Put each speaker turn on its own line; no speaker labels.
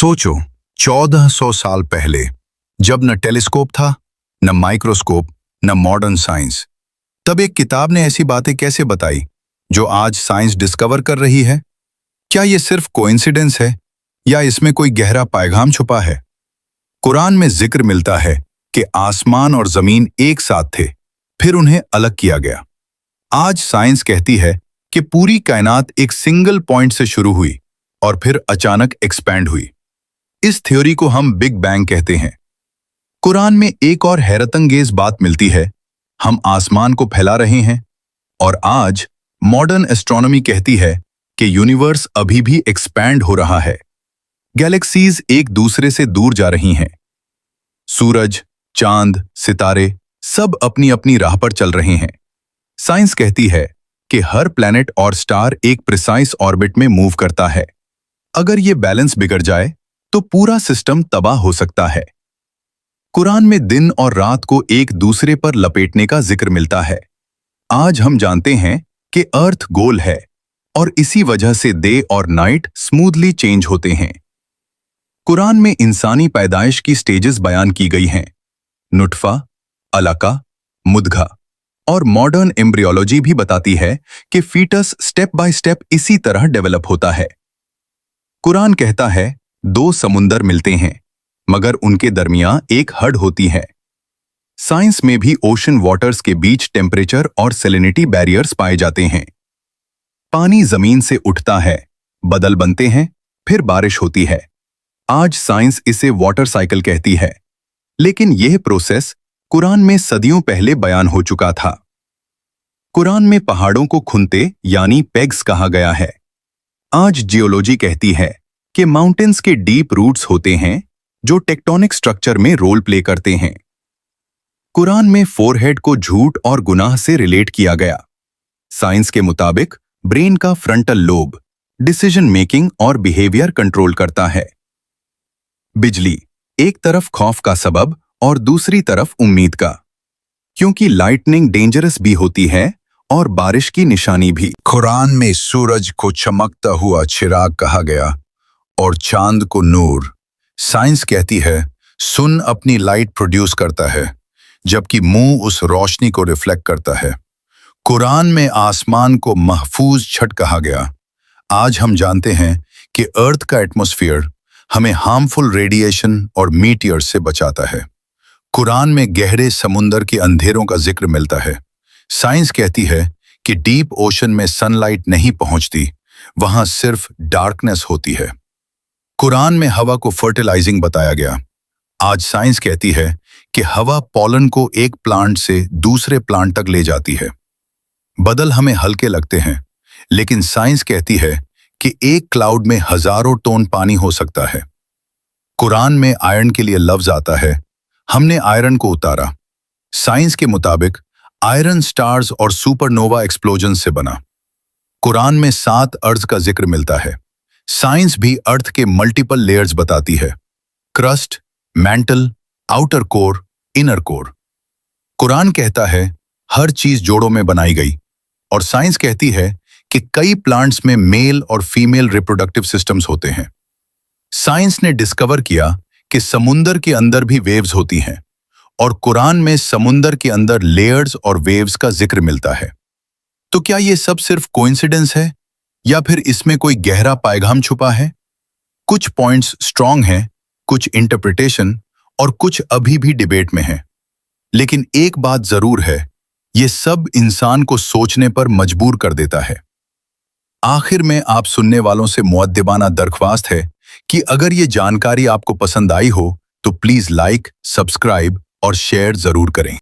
सोचो 1400 साल पहले, जब न टेलीस्कोप था, न माइक्रोस्कोप, न मॉडर्न साइंस, तब एक किताब ने ऐसी बातें कैसे बताई जो आज साइंस डिस्कवर कर रही है? क्या ये सिर्फ कोइंसिडेंस है या इसमें कोई गहरा पैगाम छुपा है? कुरान में जिक्र मिलता है कि आसमान और जमीन एक साथ थे, फिर उन्हें अलग किया गया। आज साइंस कहती है कि पूरी कायनात एक सिंगल पॉइंट से शुरू हुई और फिर अचानक एक्सपैंड हुई। इस थ्योरी को हम बिग बैंग कहते हैं। कुरान में एक और हैरतअंगेज बात मिलती है, हम आसमान को फैला रहे हैं और आज मॉडर्न एस्ट्रोनॉमी कहती है कि यूनिवर्स अभी भी एक्सपैंड हो रहा है। गैलेक्सीज एक दूसरे से दूर जा रही हैं। सूरज, चांद, सितारे सब अपनी अपनी राह पर चल रहे हैं। साइंस कहती है कि हर प्लैनेट और स्टार एक प्रिसाइज ऑर्बिट में मूव करता है। अगर ये बैलेंस बिगड़ जाए तो पूरा सिस्टम तबाह हो सकता है। कुरान में दिन और रात को एक दूसरे पर लपेटने का जिक्र मिलता है। आज हम जानते हैं कि अर्थ गोल है और इसी वजह से डे और नाइट स्मूथली चेंज होते हैं। कुरान में इंसानी पैदाइश की स्टेजेस बयान की गई हैं। नुटफा, अलका, मुद्गा और मॉडर्न एम्ब्रियोलॉजी भी बताती है कि फीटस स्टेप बाय स्टेप इसी तरह डेवलप होता है। कुरान कहता है दो समुंदर मिलते हैं मगर उनके दरमियां एक हद होती है। साइंस में भी ओशन वाटर्स के बीच टेम्परेचर और सैलिनिटी बैरियर्स पाए जाते हैं। पानी जमीन से उठता है, बदल बनते हैं, फिर बारिश होती है। आज साइंस इसे वाटर साइकिल कहती है, लेकिन यह प्रोसेस कुरान में सदियों पहले बयान हो चुका था। कुरान में पहाड़ों को खुनते यानी पेग्स कहा गया है। आज जियोलॉजी कहती है कि माउंटेन्स के डीप रूट्स होते हैं जो टेक्टोनिक स्ट्रक्चर में रोल प्ले करते हैं। कुरान में फोरहेड को झूठ और गुनाह से रिलेट किया गया। साइंस के मुताबिक ब्रेन का फ्रंटल लोब डिसीजन मेकिंग और बिहेवियर कंट्रोल करता है। बिजली एक तरफ खौफ का सबब और दूसरी तरफ उम्मीद का, क्योंकि लाइटनिंग डेंजरस भी होती है और बारिश की निशानी भी।
कुरान में सूरज को चमकता हुआ चिराग कहा गया और चांद को नूर। साइंस कहती है सुन अपनी लाइट प्रोड्यूस करता है जबकि मुंह उस रोशनी को रिफ्लेक्ट करता है। कुरान में आसमान को महफूज छत कहा गया। आज हम जानते हैं कि अर्थ का एटमॉस्फेयर हमें हार्मफुल रेडिएशन और मीटियर्स से बचाता है। कुरान में गहरे समुंदर के अंधेरों का जिक्र मिलता है। साइंस कहती है कि डीप ओशन में सनलाइट नहीं पहुंचती, वहां सिर्फ डार्कनेस होती है। कुरान में हवा को फर्टिलाइजिंग बताया गया। आज साइंस कहती है कि हवा पॉलन को एक प्लांट से दूसरे प्लांट तक ले जाती है। बदल हमें हल्के लगते हैं, लेकिन साइंस कहती है कि एक क्लाउड में हजारों टन पानी हो सकता है। कुरान में आयरन के लिए लफ्ज आता है, हमने आयरन को उतारा। साइंस के मुताबिक आयरन स्टार्स और सुपरनोवा एक्सप्लोजन से बना। कुरान में 7 अर्थ का जिक्र मिलता है। साइंस भी अर्थ के मल्टीपल लेयर्स बताती है, crust, mantle, outer core, inner core. कुरान कहता है हर चीज जोड़ों में बनाई गई और साइंस कहती है कि कई प्लांट्स में मेल और फीमेल रिप्रोडक्टिव सिस्टम्स होते हैं। साइंस ने डिस्कवर किया कि समुंदर के अंदर भी वेव्स होती हैं और कुरान में समुंदर के अंदर लेयर्स और वेव्स का जिक्र मिलता है। तो क्या ये सब सिर्फ कोइंसिडेंस है या फिर इसमें कोई गहरा पैगाम छुपा है? कुछ पॉइंट्स स्ट्रांग हैं, कुछ इंटरप्रिटेशन और कुछ अभी भी डिबेट में हैं। लेकिन एक बात जरूर है, ये सब इंसान को सोचने पर मजबूर कर देता है। आखिर में आप सुनने वालों से मुअद्दिबाना दरख्वास्त है कि अगर ये जानकारी आपको पसंद आई हो तो प्लीज लाइक, सब्सक्राइब और शेयर जरूर करें।